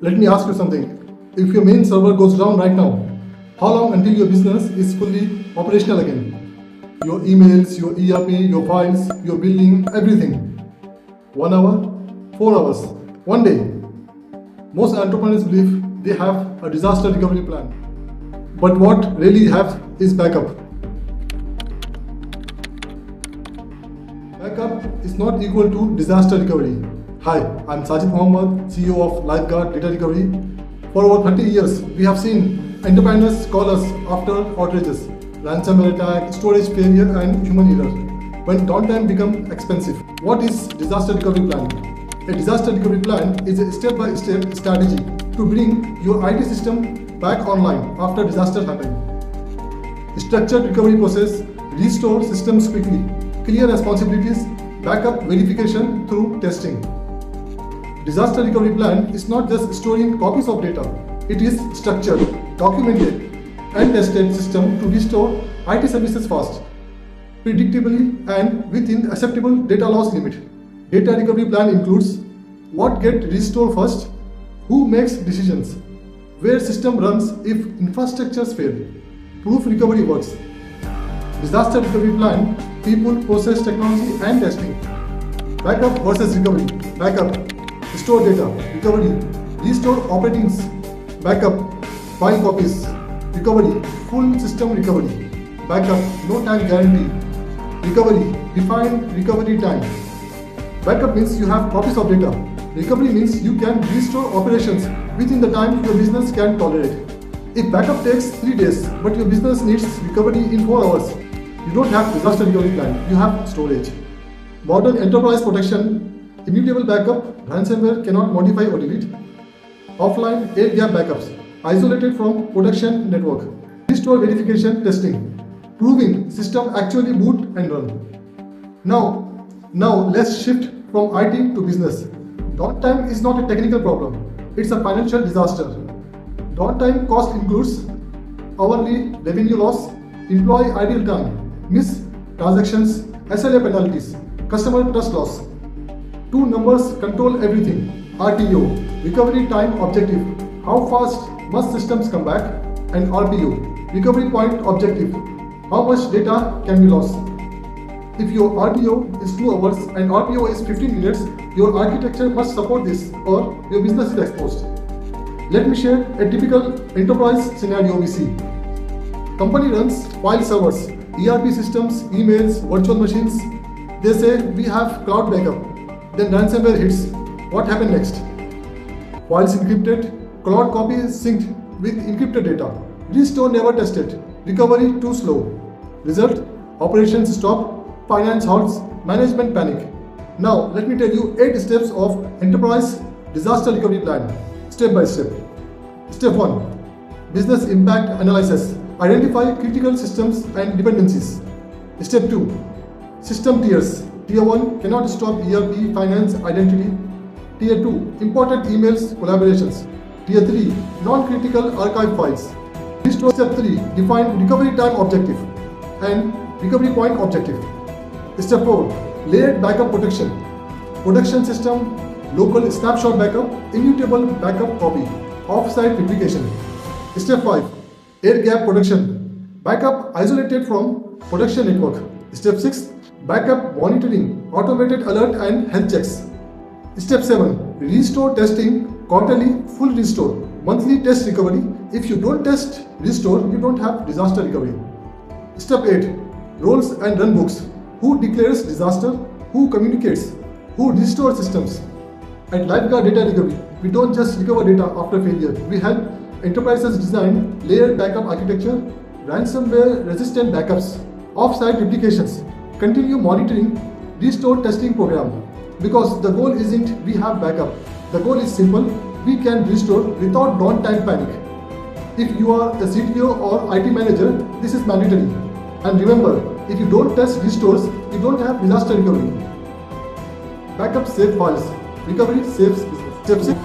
Let me ask you something. If your main server goes down right now, how long until your business is fully operational again? Your emails, your ERP, your files, your billing, everything. 1 hour? 4 hours? 1 day? Most entrepreneurs believe they have a disaster recovery plan. But what really have is backup. Backup is not equal to disaster recovery. Hi, I'm Sajid Muhammad, CEO of Lifeguard Data Recovery. For over 30 years, we have seen entrepreneurs call us after outages, ransomware attack, storage failure, and human error. When downtime becomes expensive, what is disaster recovery plan? A disaster recovery plan is a step-by-step strategy to bring your IT system back online after disaster happens. Structured recovery process, restore systems quickly, clear responsibilities, backup verification through testing. Disaster recovery plan is not just storing copies of data. It is structured, documented, and tested system to restore IT services fast, predictably, and within acceptable data loss limit. Data recovery plan includes what gets restored first, who makes decisions, where system runs if infrastructures fail, proof recovery works. Disaster recovery plan, people, process, technology, and testing. Backup versus recovery. Backup, store data. Recovery, restore operatings. Backup, file copies. Recovery, full system recovery. Backup, no time guarantee. Recovery, defined recovery time. Backup means you have copies of data. Recovery means you can restore operations within the time your business can tolerate. If backup takes 3 days, but your business needs recovery in 4 hours, you don't have disaster recovery plan, you have storage. Modern enterprise protection, immutable backup, ransomware cannot modify or delete. Offline air-gap backups, isolated from production network. Restore verification testing, proving system actually boot and run. Now let's shift from IT to business. Downtime is not a technical problem, it's a financial disaster. Downtime cost includes hourly revenue loss, employee idle time, missed transactions, SLA penalties, customer trust loss. 2 numbers control everything. RTO, recovery time objective, how fast must systems come back, and RPO, recovery point objective, how much data can be lost. If your RTO is 2 hours and RPO is 15 minutes, your architecture must support this or your business is exposed. Let me share a typical enterprise scenario we see. Company runs file servers, ERP systems, emails, virtual machines. They say we have cloud backup. Then ransomware hits. What happened next? Files encrypted, cloud copy is synced with encrypted data. Restore never tested. Recovery too slow. Result? Operations stop, finance halts, management panic. Now let me tell you 8 steps of enterprise disaster recovery plan, step by step. Step 1. Business impact analysis. Identify critical systems and dependencies. Step 2. System tiers. Tier 1 cannot stop ERP, finance, identity. Tier 2. Important emails, collaborations. Tier 3. Non-critical archive files. Restore. Step 3. Define recovery time objective and recovery point objective. Step 4. Layered backup protection. Production system, local snapshot backup, immutable backup copy, off-site replication. Step 5. Air gap protection. Backup isolated from production network. Step 6. Backup monitoring, automated alert and health checks. Step 7. Restore testing, quarterly full restore, monthly test recovery. If you don't test restore, you don't have disaster recovery. Step 8. Roles and runbooks. Who declares disaster, who communicates, who restores systems. At Lifeguard Data Recovery, we don't just recover data after failure. We help enterprises design layered backup architecture, ransomware resistant backups, off-site replications, continue monitoring, restore testing program. Because the goal isn't we have backup. The goal is simple, we can restore without downtime panic. If you are a CTO or IT manager, this is mandatory. And remember, if you don't test restores, you don't have disaster recovery. Backup save files. Recovery saves business. Step 6.